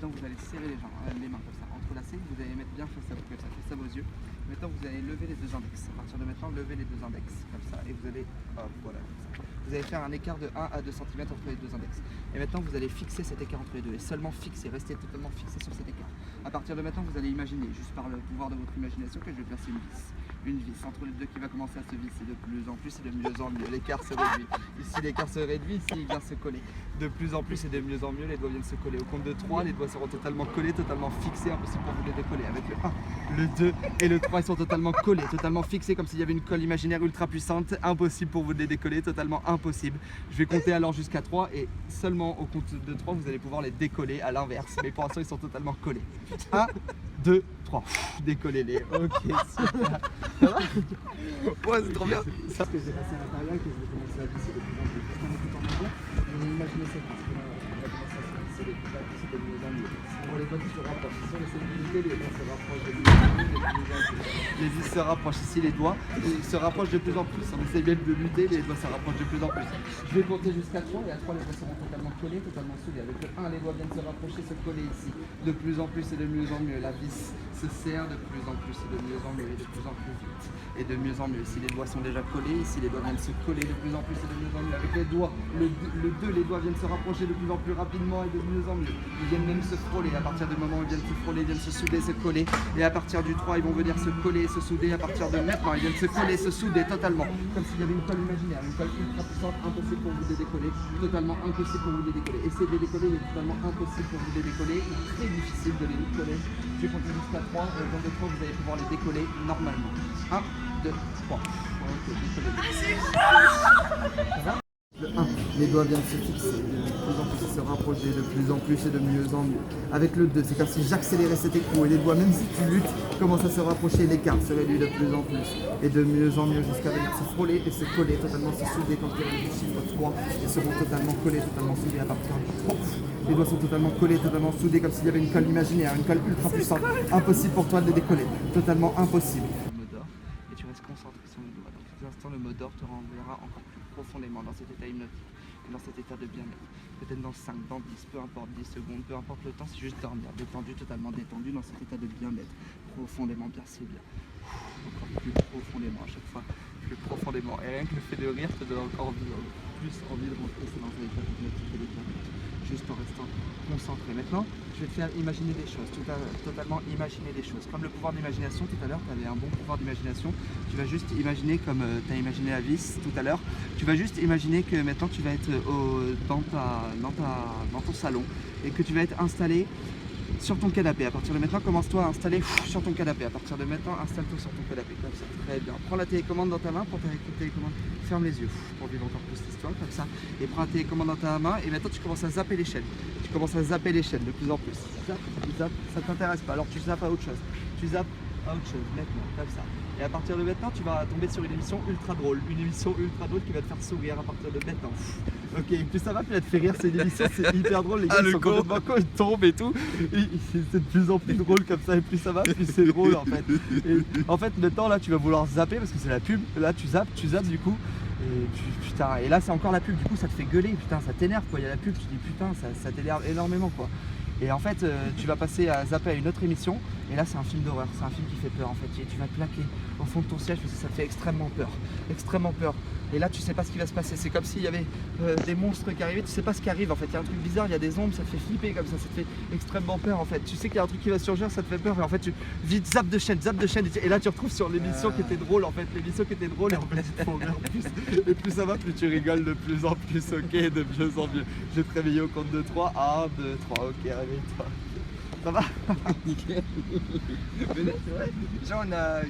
maintenant vous allez serrer les mains comme ça, entrelacées, vous allez mettre bien face à vous comme ça, face à vos yeux. Maintenant vous allez lever les deux index. À partir de maintenant, levez les deux index comme ça et vous allez, hop, voilà, comme ça. Vous allez faire un écart de 1 à 2 cm entre les deux index. Et maintenant vous allez fixer cet écart entre les deux et seulement fixer, restez totalement fixé sur cet écart. À partir de maintenant, vous allez imaginer, juste par le pouvoir de votre imagination, que je vais placer une vis. Une vis entre les deux qui va commencer à se visser de plus en plus et de mieux en mieux. L'écart se réduit. Ici, l'écart se réduit, ici, il vient se coller. De plus en plus et de mieux en mieux, les doigts viennent se coller. Au compte de 3, les doigts seront totalement collés, totalement fixés, impossible pour vous de les décoller. Avec le 1, le 2 et le 3, ils sont totalement collés, totalement fixés, comme s'il y avait une colle imaginaire ultra puissante. Impossible pour vous de les décoller, totalement impossible. Je vais compter alors jusqu'à 3 et seulement au compte de 3, vous allez pouvoir les décoller à l'inverse. Mais pour l'instant, ils sont totalement collés. 1, 2, 3. Décollez-les. Ok, super. Ça va? Ouais, c'est trop bien. Ça, que j'ai passé à l'intérieur et que je vais commencer à visser de plus en plus. Juste en écoutant ma voix, je vais imaginer cette vis. On va commencer à se visser de plus en plus et de mieux en mieux. Pour les doigts qui se rapprochent, si on essaie de limiter, les doigts se rapprochent de mieux en mieux, de plus en plus. Les vis se rapprochent ici, les doigts se rapprochent de plus en plus. On essaie bien de lutter, les doigts se rapprochent de plus en plus. Je vais compter jusqu'à 3 et à 3 les doigts seront totalement collés, totalement soudés. Avec le 1, les doigts viennent se rapprocher, se coller ici. De plus en plus et de mieux en mieux. La vis se serre de plus en plus et de mieux en mieux et de plus en plus vite. Et de mieux en mieux. Ici les doigts sont déjà collés, ici les doigts viennent se coller de plus en plus et de mieux en mieux. Avec les doigts, le 2, les doigts viennent se rapprocher de plus en plus rapidement et de mieux en mieux. Ils viennent même se frôler. À partir du moment où ils viennent se frôler, ils viennent se souder, se coller. Et à partir du 3, ils vont venir se coller, se souder. À partir de maintenant, ils viennent se coller, se souder totalement. Comme s'il y avait une colle imaginaire, une colle ultra puissante, impossible pour vous de les décoller. Totalement impossible pour vous de les décoller. Essayez de les décoller, mais totalement impossible pour vous de les décoller. Très difficile de les décoller. Je vais compter jusqu'à 3. Au compte de 3, vous allez pouvoir les décoller normalement. 1, 2, 3. Ok, décollez. Ça va? Le 1, les doigts viennent se fixer, de plus en plus se rapprocher, de plus en plus et de mieux en mieux. Avec le 2, c'est comme si j'accélérais cet écrou et les doigts, même si tu luttes, commencent à se rapprocher, l'écart se réduit de plus en plus et de mieux en mieux jusqu'à venir se frôler et se coller, totalement se souder quand tu arrives au chiffre 3 et seront totalement collés, totalement soudés à partir du 3. Les doigts sont totalement collés, totalement soudés comme s'il y avait une colle imaginaire, une colle ultra puissante. Impossible pour toi de les décoller, totalement impossible. Le mot d'or et tu restes concentré sur le doigt. Dans quelques instants, le mot d'or te renverra encore plus profondément dans cet état hypnotique et dans cet état de bien-être. Peut-être dans 5, dans 10, peu importe 10 secondes, peu importe le temps, c'est juste dormir, détendu, totalement détendu dans cet état de bien-être. Profondément, bien, c'est bien. Encore plus profondément à chaque fois, plus profondément. Et rien que le fait de rire te donne encore plus envie de rentrer dans un état hypnotique et de bien-être. Juste en restant concentré. Maintenant, je vais te faire imaginer des choses, totalement imaginer des choses. Comme le pouvoir d'imagination, tout à l'heure, tu avais un bon pouvoir d'imagination. Tu vas juste imaginer, comme tu as imaginé la vis tout à l'heure, tu vas juste imaginer que maintenant tu vas être dans ton salon et que tu vas être installé sur ton canapé. À partir de maintenant, commence-toi à installer sur ton canapé. À partir de maintenant, installe-toi sur ton canapé. Comme ça, très bien. Prends la télécommande dans ta main pour ta télécommande. Ferme les yeux pour vivre encore plus l'histoire, comme ça. Et prends la télécommande dans ta main. Et maintenant, tu commences à zapper les chaînes. Tu commences à zapper les chaînes de plus en plus. Tu zappes, ça t'intéresse pas. Alors tu zappes à autre chose. Tu zappes à autre chose, maintenant, comme ça. Et à partir de maintenant, tu vas tomber sur une émission ultra drôle. Une émission ultra drôle qui va te faire sourire à partir de maintenant. Ok, plus ça va, plus elle te fait rire, c'est une émission, c'est hyper drôle, les gars ils sont complètement cons, ils tombent et tout. C'est de plus en plus drôle comme ça, et plus ça va, plus c'est drôle en fait. Et en fait, maintenant là, tu vas vouloir zapper parce que c'est la pub. Là, tu zappes du coup. Et putain, et là c'est encore la pub, du coup ça te fait gueuler, putain, ça t'énerve quoi. Il y a la pub, tu dis putain, ça t'énerve énormément quoi. Et en fait, tu vas passer à zapper à une autre émission, et là c'est un film d'horreur, c'est un film qui fait peur en fait, et tu vas te plaquer au fond de ton siège parce que ça te fait extrêmement peur, extrêmement peur. Et là tu sais pas ce qui va se passer, c'est comme s'il y avait des monstres qui arrivaient, tu sais pas ce qui arrive en fait, il y a un truc bizarre, il y a des ombres, ça te fait flipper comme ça te fait extrêmement peur en fait. Tu sais qu'il y a un truc qui va surgir, ça te fait peur, et en fait tu vite zappe de chaîne, et là tu retrouves sur l'émission qui était drôle en fait, l'émission qui était drôle, et en fait tu te font rire plus, et plus ça va, plus tu rigoles de plus en plus, ok, de mieux en mieux. Je vais te réveiller au compte de 3, 1, 2, 3, ok, réveille-toi. Ça va? Nickel. C'est vrai. Genre on a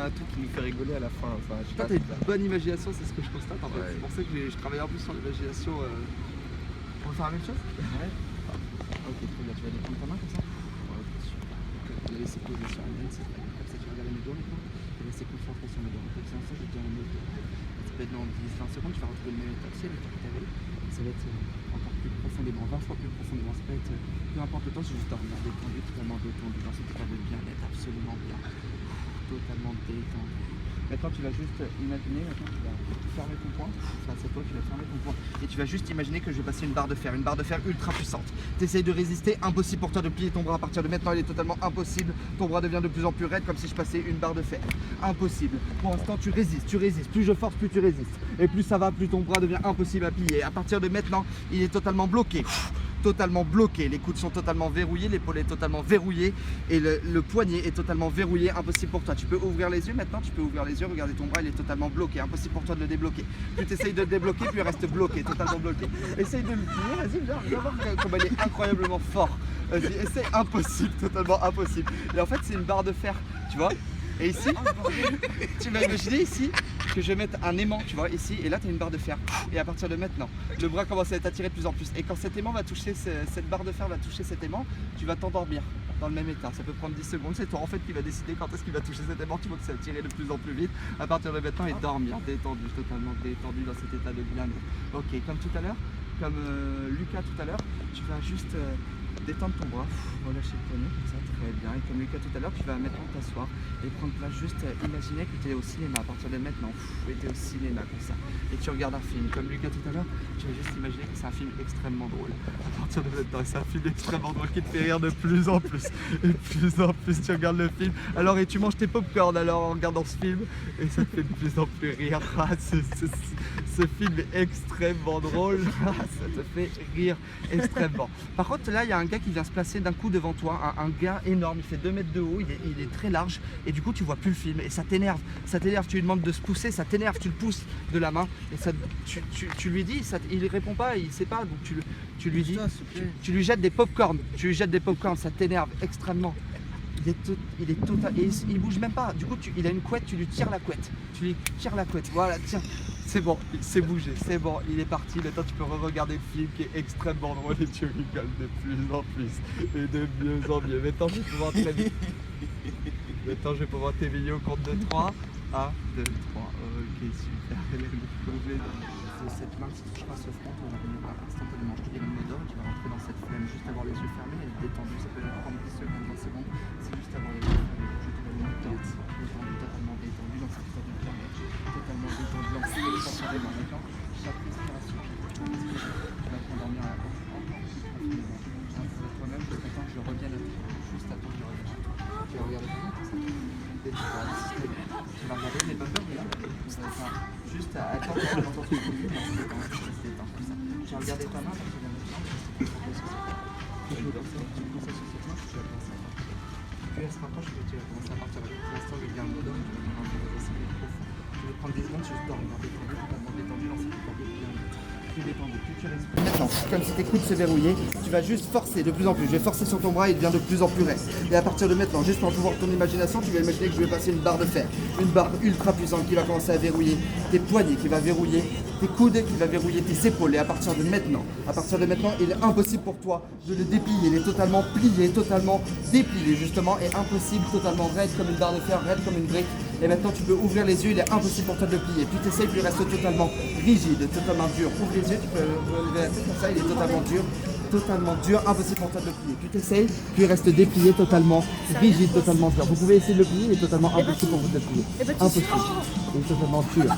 un truc qui nous fait rigoler à la fin. Enfin, je sais Toi pas. t'as une bonne imagination, c'est ce que je constate en fait. Ouais. C'est pour ça que je travaille en plus sur l'imagination. On va faire la même chose? Ouais. Ok, très bien, tu vas déprendre ta main comme ça? Ouais, ok, super. Donc, tu vas laisser poser sur la main, c'est très bien. Comme ça tu vas regarder mes doigts maintenant. Tu vas rester concentré sur mes doigts. Comme ça, je vais te dire le mot d'or. Ça peut être dans 10-20 secondes, tu vas retrouver le même état, tu sais, l'état que tu avais. Ça va être encore plus profondément, 20 fois plus profondément. Ça peut être, peu importe le temps, c'est juste dormir, détendu, totalement détendu, dans cet état de bien-être, absolument bien. Totalement détendu. Maintenant, tu vas juste imaginer, maintenant, tu vas fermer ton poing. Ça, c'est toi, tu vas fermer ton poing. Et tu vas juste imaginer que je vais passer une barre de fer ultra puissante. Tu essayes de résister, impossible pour toi de plier ton bras. À partir de maintenant, il est totalement impossible. Ton bras devient de plus en plus raide, comme si je passais une barre de fer. Impossible. Pour l'instant, tu résistes. Plus je force, plus tu résistes. Et plus ça va, plus ton bras devient impossible à plier. À partir de maintenant, il est totalement bloqué. Totalement bloqué, les coudes sont totalement verrouillés, l'épaule est totalement verrouillée et le poignet est totalement verrouillé, impossible pour toi. Tu peux ouvrir les yeux maintenant, tu peux ouvrir les yeux, regardez ton bras, il est totalement bloqué, impossible pour toi de le débloquer. Plus tu essayes de le débloquer, plus il reste bloqué, totalement bloqué. Essaye de le plier, vas-y, viens voir comment il est incroyablement fort. Vas-y, essaye, impossible, totalement impossible. Et en fait, c'est une barre de fer, tu vois. Et ici, tu vas imaginer ici que je vais mettre un aimant, tu vois, ici, et là tu as une barre de fer. Et à partir de maintenant, le bras commence à être attiré de plus en plus. Et quand cet aimant va toucher, cette barre de fer va toucher cet aimant, tu vas t'endormir dans le même état. Ça peut prendre 10 secondes, c'est toi en fait qui va décider quand est-ce qu'il va toucher cet aimant. Tu vois que ça va tirer de plus en plus vite à partir de maintenant et dormir, détendu, totalement détendu dans cet état de bien-être. Ok, comme tout à l'heure, comme Lucas tout à l'heure, tu vas juste détendre ton bras, relâcher le poignet comme ça, très bien. Et comme Lucas tout à l'heure, tu vas maintenant t'asseoir et prendre place, juste imaginer que tu es au cinéma à partir de maintenant, et tu es au cinéma comme ça. Et tu regardes un film, comme Lucas tout à l'heure, tu vas juste imaginer que c'est un film extrêmement drôle. À partir de maintenant, c'est un film extrêmement drôle qui te fait rire de plus en plus. Et de plus en plus, tu regardes le film. Alors, et tu manges tes pop-corn alors en regardant ce film, et ça te fait de plus en plus rire. Ah, ce film est extrêmement drôle, ça te fait rire extrêmement. Par contre, là, il y a un gars qui vient se placer d'un coup devant toi, un gars énorme, il fait 2 mètres de haut, il est très large, et du coup tu vois plus le film, et ça t'énerve, tu lui demandes de se pousser, ça t'énerve, tu le pousses de la main, et ça, tu lui dis, il répond pas, il sait pas, donc tu lui dis, tu lui jettes des pop-corn, ça t'énerve extrêmement. Il est total, et il bouge même pas, du coup il a une couette, tu lui tires la couette, voilà, tiens. C'est bon, il s'est bougé, c'est bon, il est parti. Maintenant, tu peux re-regarder le film qui est extrêmement drôle et tu rigoles de plus en plus et de mieux en mieux. Maintenant, je vais pouvoir t'éveiller au compte de 3. 1, 2, 3. Ok, super. Cette main qui touchera ce front, on va venir instantanément. Je te dirai le mot d'ordre, tu vas rentrer dans cette flemme juste avoir les yeux fermés et détendu. Ça peut prendre 10 secondes, 20 secondes. C'est juste avoir les yeux fermés. Je te donne le temps. Totalement détendu dans cette état de bien-être. Totalement détendu dans cette état de maintenant. Chaque respiration, tu vas t'endormir encore plus profondément. Pour toi-même, jusqu'à temps que je revienne à toi. Juste à temps que je revienne à toi. Tu vas regarder comment ça tu vas regarder les bonnes heures, là. Juste à attendre que l'entends se produire. Tu vas regarder ta main parce que la maintenant, tu peux danser sur cette main, tu vas danser. Puis elle se rapproche et tu vas commencer à partir de l'instant où il y a un mot d'homme, tu vas commencer à respirer profond. Tu vas prendre des secondes, juste dormir, détendu, totalement détendu dans cette état de bien-être. Plus détendu, plus tu respires. Maintenant, comme si tes coudes se verrouillaient, tu vas juste forcer de plus en plus. Je vais forcer sur ton bras et il devient de plus en plus raide. Et à partir de maintenant, juste en pouvoir ton imagination, tu vas imaginer que je vais passer une barre de fer, une barre ultra puissante qui va commencer à verrouiller tes poignets, qui va verrouiller tes coudes, qui va verrouiller tes épaules. Et à partir de maintenant, il est impossible pour toi de le déplier. Il est totalement plié, totalement déplié justement, et impossible, totalement raide comme une barre de fer, raide comme une brique. Et maintenant tu peux ouvrir les yeux, il est impossible pour toi de le plier. Plus tu essayes, plus il reste totalement rigide, totalement dur. Ouvre les yeux, tu peux relever la tête comme ça, il est totalement dur, impossible pour toi de le plier. Plus tu essayes, plus il reste déplié, totalement rigide, totalement dur. Vous pouvez essayer de le plier, il est totalement impossible pour vous de le plier. Impossible, il est totalement dur.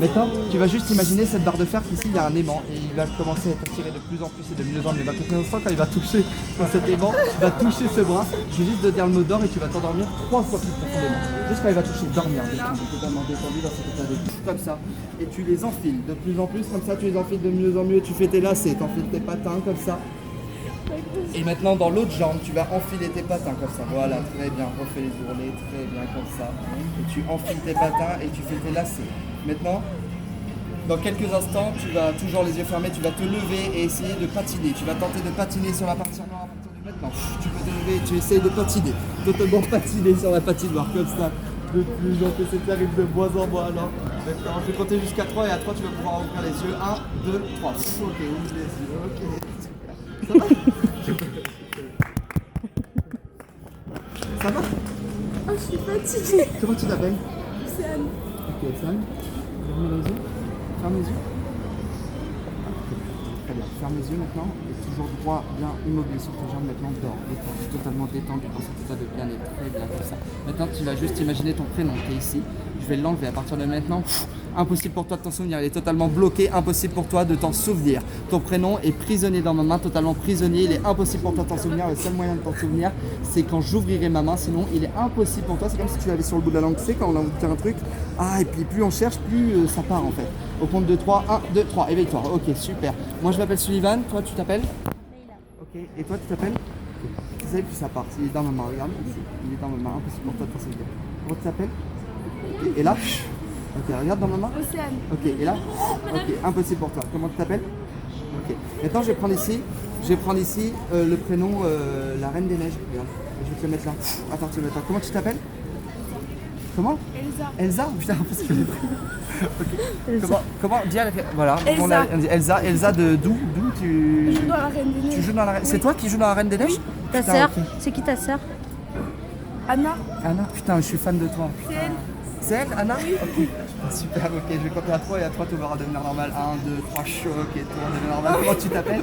Maintenant, tu vas juste imaginer cette barre de fer qu'ici il y a un aimant et il va commencer à être tiré de plus en plus et de mieux en mieux. Dans quelques instants, quand il va toucher cet aimant, il va toucher ce bras. Je vais juste te dire le mot d'ordre et tu vas t'endormir 3 fois plus profondément. Juste quand il va toucher, dormir, totalement détendu dans cet état de vie. Comme ça. Et tu les enfiles de plus en plus, comme ça, tu les enfiles de mieux en mieux. Tu fais tes lacets, tu enfiles tes patins comme ça. Et maintenant, dans l'autre jambe, tu vas enfiler tes patins comme ça. Voilà, très bien. Refais les ourlets, très bien, comme ça. Et tu enfiles tes patins et tu fais tes lacets. Maintenant, dans quelques instants, tu vas toujours les yeux fermés, tu vas te lever et essayer de patiner. Tu vas tenter de patiner sur la partie noire à partir de maintenant. Tu peux te lever et tu essayes de patiner. Totalement patiner sur la patinoire comme ça. De plus en plus, ça arrive de moins en moins. Alors, maintenant, je vais compter jusqu'à 3 et à 3, tu vas pouvoir ouvrir les yeux. 1, 2, 3. Ok, ouvre les yeux. Ok. Ça va? Ça va? Oh, je suis fatiguée. Comment tu t'appelles? C'est Anne. Ok, Sam. Ferme les yeux. Ferme les yeux. Très bien. Ferme les yeux maintenant. Et toujours droit, bien immobile sur tes jambes. Maintenant, dors. Détendu, totalement détendu dans cet état de bien-être. Très bien, comme ça. Maintenant, tu vas juste imaginer ton prénom qui est ici. Je vais l'enlever à partir de maintenant. Impossible pour toi de t'en souvenir, il est totalement bloqué, impossible pour toi de t'en souvenir. Ton prénom est prisonnier dans ma main, totalement prisonnier, il est impossible pour toi de t'en souvenir. Le seul moyen de t'en souvenir, c'est quand j'ouvrirai ma main, sinon il est impossible pour toi. C'est comme si tu l'avais sur le bout de la langue, tu sais, quand on a fait un truc. Ah, et puis plus on cherche, plus ça part en fait. Au compte de 3, 1, 2, 3, éveille-toi. Ok, super. Moi je m'appelle Sullivan, toi tu t'appelles Ok, et toi tu t'appelles Tu sais, puis ça part. Il est dans ma main, regarde ici. Il est dans ma main, impossible pour toi de t'en souvenir. Comment tu t'appelles Et là Ok, regarde dans ma main. Océane. Ok, et là Ok, impossible pour toi. Comment tu t'appelles Ok. Maintenant, je vais prendre ici le prénom la Reine des Neiges. Regarde, je vais te le mettre là. Attends, tu le mets là. Comment tu t'appelles Comment Elsa. Elsa Putain, parce que j'ai pris. Ok. Comment dis à la... Voilà. Elsa. On dit Elsa. Elsa de d'où tu... Je joue dans la Reine des Neiges. Tu joues dans la Reine... C'est toi qui joues dans la Reine des Neiges Ta Putain, sœur, ok. c'est qui ta sœur? Anna. Anna, putain, je suis fan de toi. C'est elle. C'est elle, Anna Ok. Super, ok, je vais compter à 3 et à 3 tout va redevenir normal. 1, 2, 3, chaud, ok, tout va redevenir normal. Comment tu t'appelles